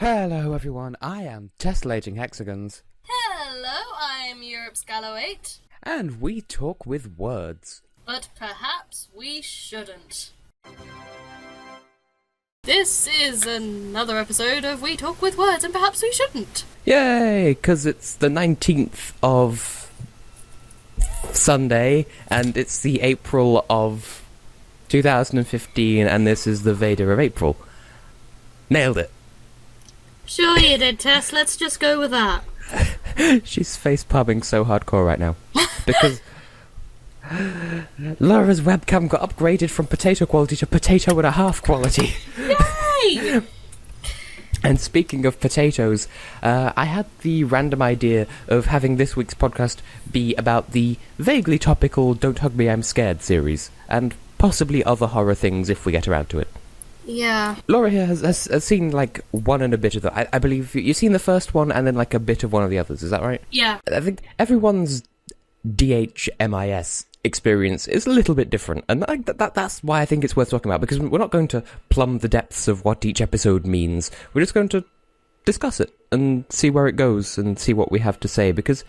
Hello everyone, I am Tessellating Hexagons. Hello, I'm Europe's Gallo 8. And we talk with words. But perhaps we shouldn't. This is another episode of We Talk With Words, and perhaps we shouldn't. Yay, because it's the 19th of Sunday, and it's the April of 2015, and this is the VEDA of April. Nailed it. Sure you did, Tess. Let's just go with that. She's face-palming so hardcore right now. Because Laura's webcam got upgraded from potato quality to potato and a half quality. Yay! And speaking of potatoes, I had the random idea of having this week's podcast be about the vaguely topical Don't Hug Me, I'm Scared series, and possibly other horror things if we get around to it. Yeah. Laura here has seen, like, one and a bit of them. I believe you've seen the first one and then, like, a bit of one of the others, is that right? Yeah. I think everyone's DHMIS experience is a little bit different, and that's why I think it's worth talking about, because we're not going to plumb the depths of what each episode means. We're just going to discuss it and see where it goes and see what we have to say, because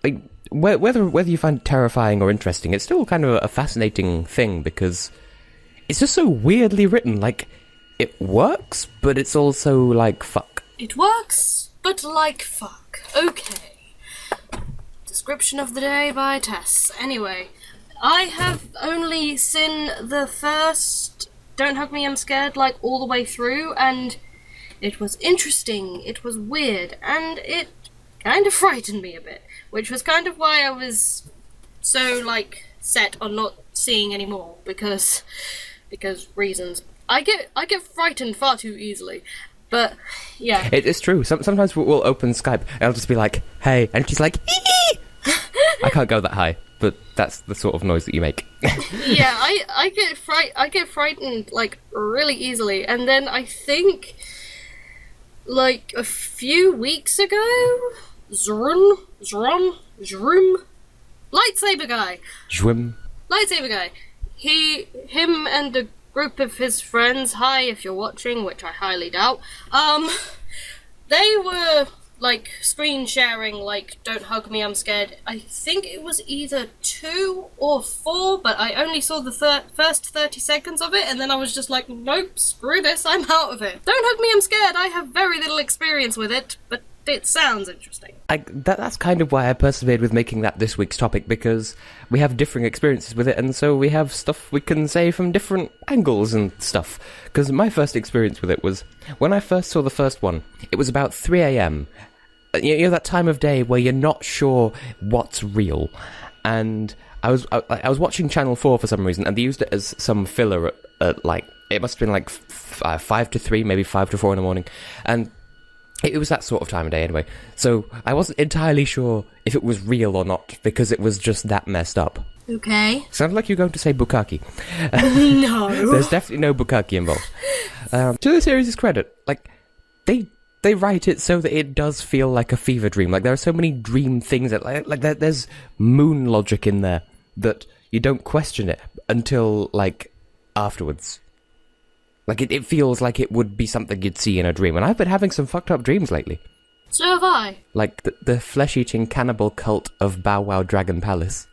like, whether you find it terrifying or interesting, it's still kind of a fascinating thing, because it's just so weirdly written. Like, it works, but it's also like fuck. It works, but like fuck. Okay. Description of the day by Tess. Anyway, I have only seen the first Don't Hug Me, I'm Scared, like, all the way through, and it was interesting, it was weird, and it kind of frightened me a bit, which was kind of why I was so, like, set on not seeing any more, because reasons. I get frightened far too easily. But yeah, it's true. Sometimes we'll open Skype and I'll just be like, "Hey," and she's like, "Ee!" I can't go that high, but that's the sort of noise that you make. Yeah, I get frightened, like, really easily, and then I think, like, a few weeks ago, Zrum, lightsaber guy. Him and a group of his friends, hi if you're watching, which I highly doubt, they were, like, screen sharing, like, Don't Hug Me, I'm Scared. I think it was either 2 or 4, but I only saw the first 30 seconds of it, and then I was just like, nope, screw this, I'm out of it. Don't Hug Me, I'm Scared. I have very little experience with it, but it sounds interesting. That's kind of why I persevered with making that this week's topic, because we have differing experiences with it, and so we have stuff we can say from different angles and stuff. Because my first experience with it was, when I first saw the first one, it was about 3 a.m. You know, that time of day where you're not sure what's real. And I was watching Channel 4 for some reason, and they used it as some filler at like, it must have been like 5 to 3, maybe 5 to 4 in the morning. And it was that sort of time of day anyway, so I wasn't entirely sure if it was real or not, because it was just that messed up. Okay. Sounded like you're going to say bukkake. No. There's definitely no bukkake involved. To the series' credit, like, they write it so that it does feel like a fever dream. Like, there are so many dream things that, like there's moon logic in there that you don't question it until, like, afterwards. Like, it feels like it would be something you'd see in a dream. And I've been having some fucked up dreams lately. So have I. Like the flesh-eating cannibal cult of Bow Wow Dragon Palace.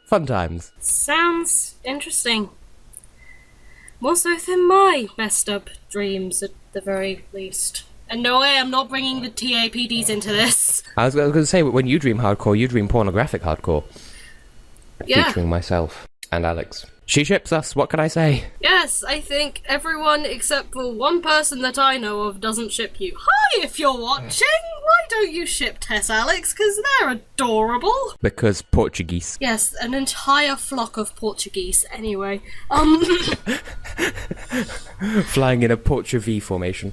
Fun times. Sounds interesting. More so than my messed up dreams, at the very least. And no, I am not bringing the TAPDs into this. I was going to say, when you dream hardcore, you dream pornographic hardcore. Yeah. Featuring myself and Alex. She ships us, what can I say? Yes, I think everyone except for one person that I know of doesn't ship you. Hi, if you're watching! Why don't you ship Tess, Alex? Because they're adorable. Because Portuguese. Yes, an entire flock of Portuguese. Anyway, Flying in a Portuguese formation.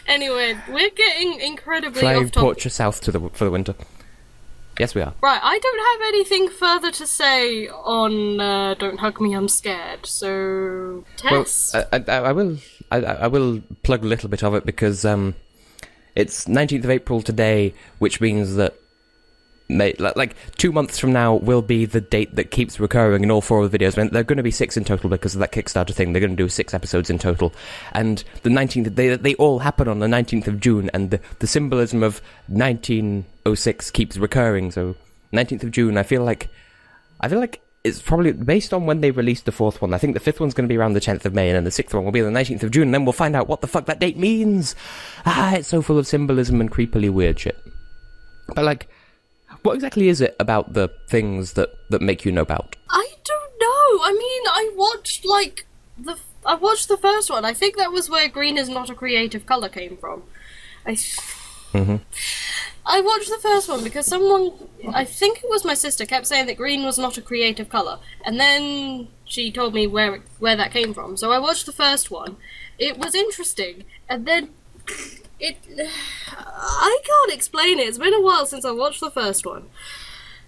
Anyway, we're getting incredibly Flying off topic. Portu south for the winter. Yes, we are. Right, I don't have anything further to say on Don't Hug Me, I'm Scared. So, Tess. Well, I will plug a little bit of it, because it's 19th of April today, which means that like 2 months from now will be the date that keeps recurring in all 4 of the videos. I mean, they're going to be 6 in total because of that Kickstarter thing. They're going to do 6 episodes in total, and the 19th they all happen on the 19th of June, and the symbolism of 1906 keeps recurring. So 19th of June, I feel like it's probably based on when they released the 4th one. I think the 5th one's going to be around the 10th of May, and then the 6th one will be the 19th of June, and then we'll find out what the fuck that date means. It's so full of symbolism and creepily weird shit. But, like, what exactly is it about the things that make you know about? I don't know. I mean, I watched the first one. I think that was where green is not a creative colour came from. I watched the first one because someone, I think it was my sister, kept saying that green was not a creative colour. And then she told me where that came from. So I watched the first one. It was interesting. And then I can't explain it. It's been a while since I watched the first one.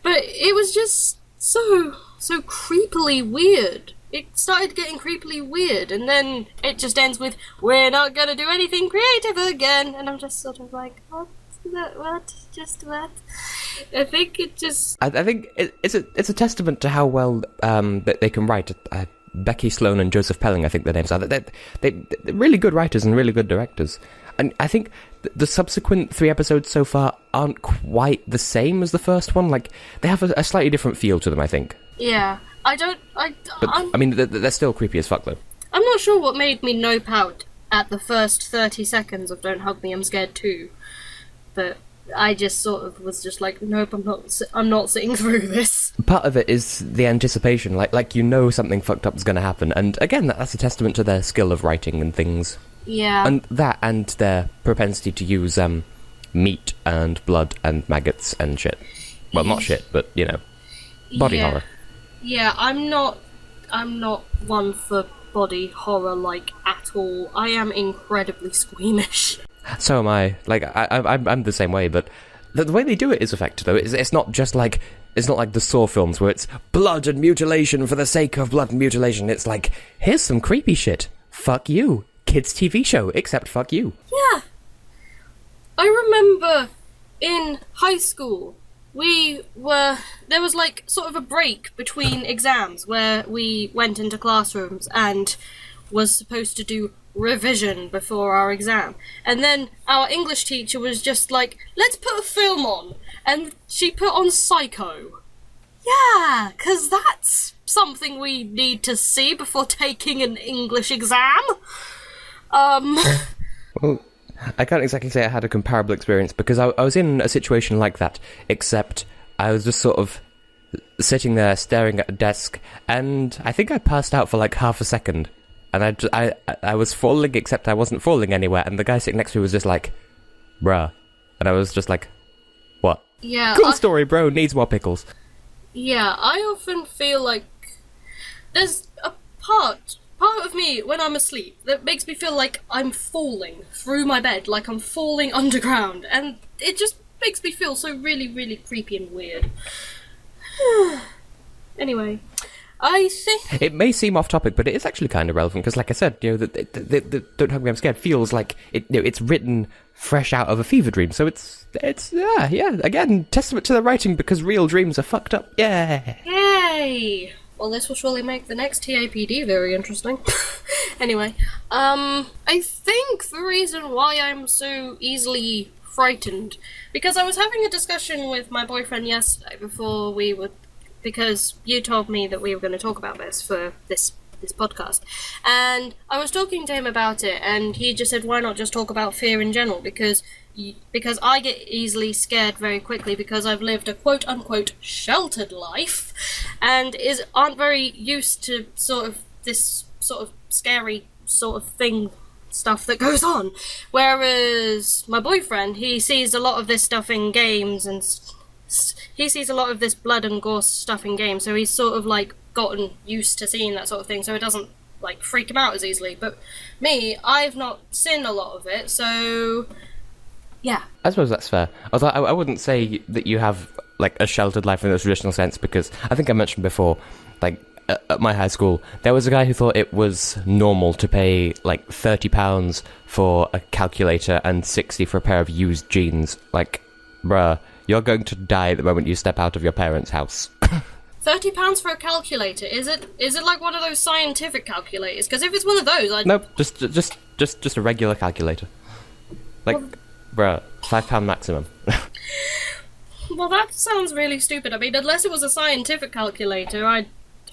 But it was just so creepily weird. It started getting creepily weird, and then it just ends with, "We're not gonna do anything creative again." And I'm just sort of like, what? I think it just... I think it's a testament to how well that they can write. Becky Sloan and Joseph Pelling, I think their names are. They're really good writers and really good directors. And I think the subsequent 3 episodes so far aren't quite the same as the first one. Like, they have a slightly different feel to them, I think. Yeah. I mean, they're still creepy as fuck, though. I'm not sure what made me nope out at the first 30 seconds of Don't Hug Me, I'm Scared Too. But I just sort of was just like, nope, I'm not sitting through this. Part of it is the anticipation, like you know something fucked up is going to happen. And again, that's a testament to their skill of writing and things. Yeah. And their propensity to use meat and blood and maggots and shit. Well, not shit, but, you know, body horror. Yeah, I'm not one for body horror, like, at all. I am incredibly squeamish. So am I. Like, I'm the same way, but the way they do it is effective, though. It's not just like... It's not like the Saw films where it's blood and mutilation for the sake of blood and mutilation. It's like, here's some creepy shit. Fuck you. Kids' TV show, except fuck you. Yeah. I remember in high school, there was like sort of a break between exams where we went into classrooms and was supposed to do revision before our exam. And then our English teacher was just like, let's put a film on. And she put on Psycho. Yeah, 'cause that's something we need to see before taking an English exam. Well, I can't exactly say I had a comparable experience because I was in a situation like that, except I was just sort of sitting there staring at a desk, and I think I passed out for like half a second. And I was falling, except I wasn't falling anywhere, and the guy sitting next to me was just like, bruh. And I was just like, what? Yeah. Cool story, bro, needs more pickles. Yeah, I often feel like there's a part of me when I'm asleep that makes me feel like I'm falling through my bed, like I'm falling underground, and it just makes me feel so really, really creepy and weird. Anyway, I think... It may seem off topic, but it is actually kind of relevant, because like I said, you know, the Don't Hug Me, I'm Scared feels like it's written fresh out of a fever dream, so it's again, testament to the writing, because real dreams are fucked up, yeah! Yay! Well, this will surely make the next TAPD very interesting. Anyway, I think the reason why I'm so easily frightened, because I was having a discussion with my boyfriend yesterday because you told me that we were going to talk about this for this podcast, and I was talking to him about it, and he just said, why not just talk about fear in general, because I get easily scared very quickly because I've lived a quote-unquote sheltered life and aren't very used to sort of this sort of scary sort of thing stuff that goes on, whereas my boyfriend, he sees a lot of this stuff in games, and he sees a lot of this blood and gore stuff in games, so he's sort of like gotten used to seeing that sort of thing, so it doesn't like freak him out as easily. But me, I've not seen a lot of it, so yeah. I suppose that's fair. Although I wouldn't say that you have like a sheltered life in the traditional sense, because I think I mentioned before, like at my high school, there was a guy who thought it was normal to pay like £30 for a calculator and 60 for a pair of used jeans. Like, bruh, You're going to die the moment you step out of your parents' house. £30 for a calculator. Is it like one of those scientific calculators? Because if it's one of those, I'd... Nope, just a regular calculator. Like, bruh, £5 maximum. Well, that sounds really stupid. I mean, unless it was a scientific calculator,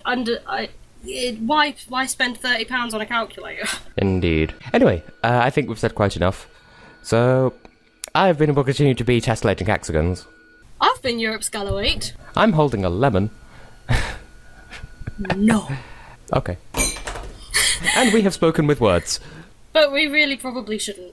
why spend £30 on a calculator? Indeed. Anyway, I think we've said quite enough. So, I've been and will continue to be Tessellating Hexagons. I've been Europe's Gallowait. I'm holding a lemon. No. Okay. And we have spoken with words. But we really probably shouldn't.